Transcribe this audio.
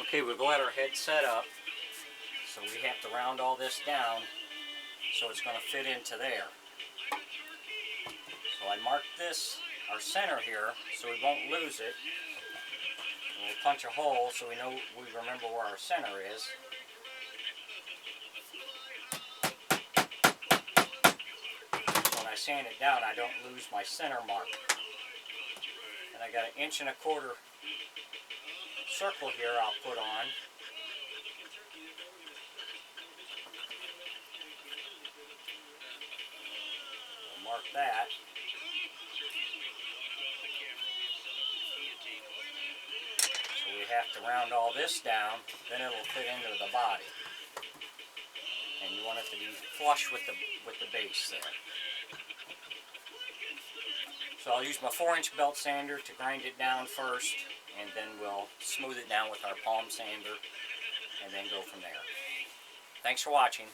Okay, we've got our head set up, so we have to round all this down so it's going to fit into there. So I marked this, our center here, so we won't lose it. And we'll punch a hole so we remember where our center is. So when I sand it down, I don't lose my center mark. And I got an 1.25 inch circle here I'll put on. We'll mark that. So we have to round all this down, then it will fit into the body. And you want it to be flush with the base there. So I'll use my 4-inch belt sander to grind it down first, and then we'll smooth it down with our palm sander, and then go from there. Thanks for watching.